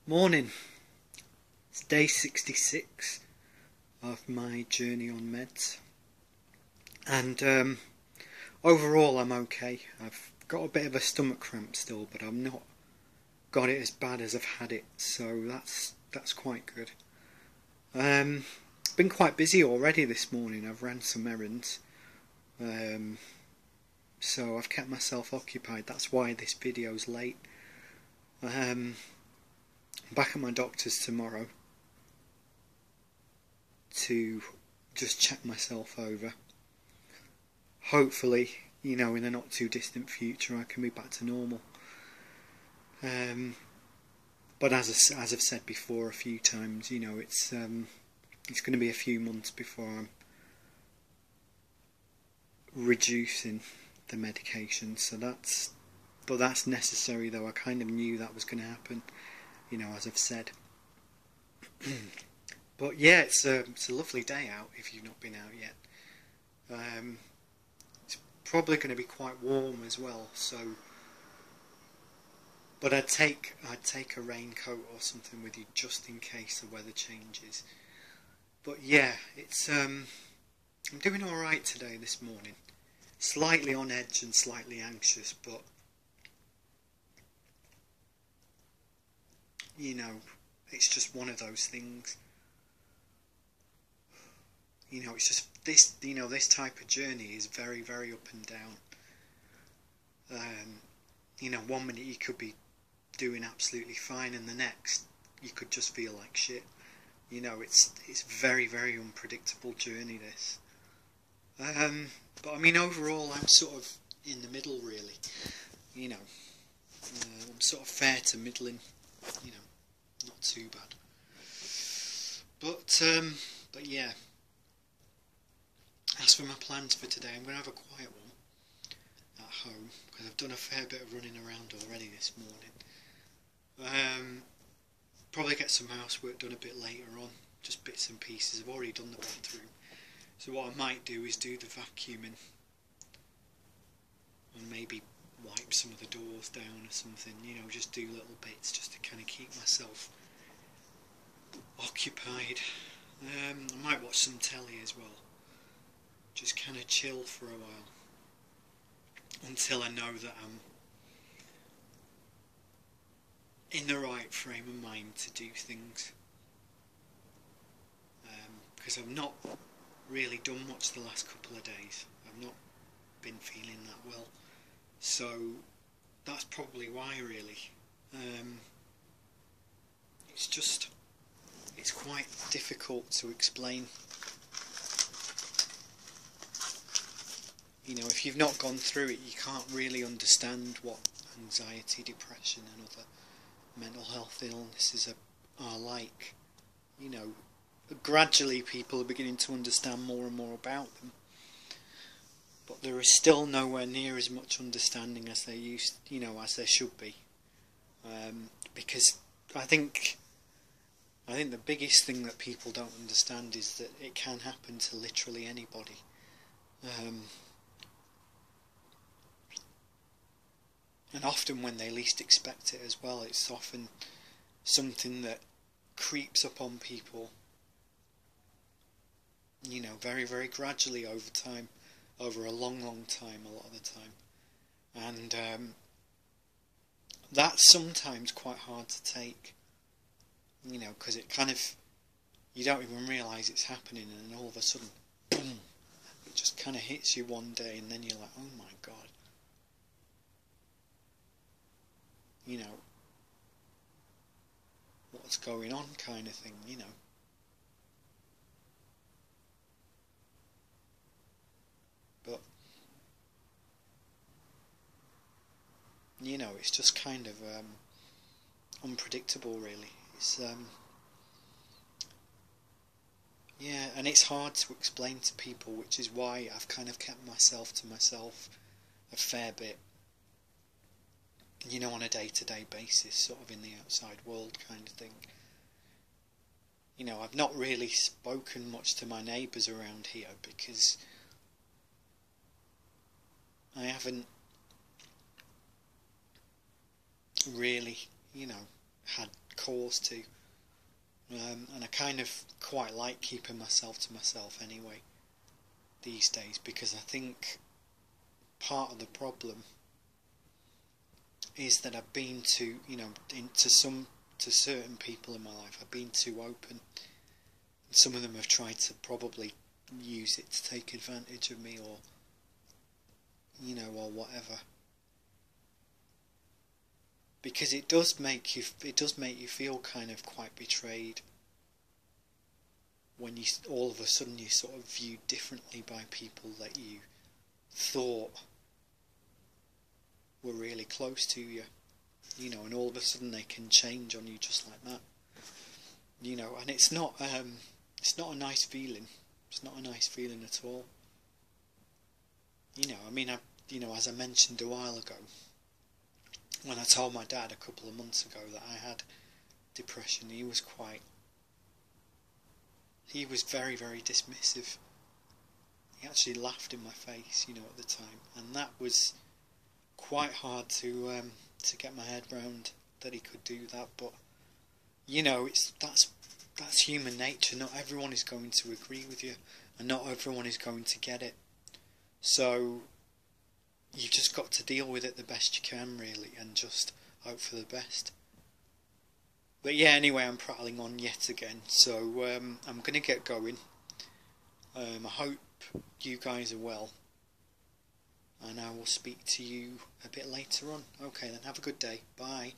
Morning. It's day 66 of my journey on meds, and overall I'm okay. I've got a bit of a stomach cramp still, but I've not got it as bad as I've had it, so that's quite good. Been quite busy already this morning. I've ran some errands, so I've kept myself occupied. That's why this video's late. I'm back at my doctor's tomorrow to just check myself over. Hopefully, in the not too distant future I can be back to normal. But as I've said before a few times, it's going to be a few months before I'm reducing the medication. So that's necessary, though. I kind of knew that was going to happen, as I've said. But yeah, it's a lovely day out if you've not been out yet. It's probably going to be quite warm as well, so. But I'd take a raincoat or something with you just in case the weather changes. But yeah, it's I'm doing all right today this morning. Slightly on edge and slightly anxious, but it's just one of those things. It's just this type of journey is very, very up and down. 1 minute you could be doing absolutely fine, and the next you could just feel like shit. It's very, very unpredictable journey, this. But I mean, overall I'm sort of in the middle, really. I'm sort of fair to middling, not too bad. But yeah. As for my plans for today, I'm going to have a quiet one at home, because I've done a fair bit of running around already this morning. Probably get some housework done a bit later on, just bits and pieces. I've already done the bathroom, so what I might do is do the vacuuming and maybe wipe some of the doors down or something, just do little bits just to kind of keep myself occupied. I might watch some telly as well, just kind of chill for a while until I know that I'm in the right frame of mind to do things, because I've not really done much the last couple of days. I've not been feeling that well, so that's probably why, really. It's quite difficult to explain. If you've not gone through it, you can't really understand what anxiety, depression and other mental health illnesses are like. Gradually people are beginning to understand more and more about them, but there is still nowhere near as much understanding as there as there should be. Because I think the biggest thing that people don't understand is that it can happen to literally anybody. And often when they least expect it as well. It's often something that creeps up on people, very, very gradually over time, over a long, long time, a lot of the time. And that's sometimes quite hard to take, because it kind of, you don't even realise it's happening, and then all of a sudden, boom, it just kind of hits you one day, and then you're like, oh my god. What's going on, kind of thing, But, it's just kind of unpredictable, really. It's, yeah, and it's hard to explain to people, which is why I've kind of kept myself to myself a fair bit. On a day-to-day basis, sort of in the outside world kind of thing. I've not really spoken much to my neighbours around here because I haven't really, had cause to. And I kind of quite like keeping myself to myself anyway these days, because I think part of the problem is that I've been to, to certain people in my life, I've been too open. Some of them have tried to probably use it to take advantage of me, or or whatever. Because it does make you feel kind of quite betrayed when you all of a sudden you're sort of viewed differently by people that you thought were really close to you, and all of a sudden they can change on you just like that, and it's not a nice feeling. It's not a nice feeling at all. As I mentioned a while ago, when I told my dad a couple of months ago that I had depression, he was very, very dismissive. He actually laughed in my face, at the time, and that was quite hard to get my head round, that he could do that. But that's human nature. Not everyone is going to agree with you, and not everyone is going to get it. So you've just got to deal with it the best you can, really, and just hope for the best. But yeah, anyway, I'm prattling on yet again, so I'm going to get going. I hope you guys are well, and I will speak to you a bit later on. Okay then, have a good day. Bye.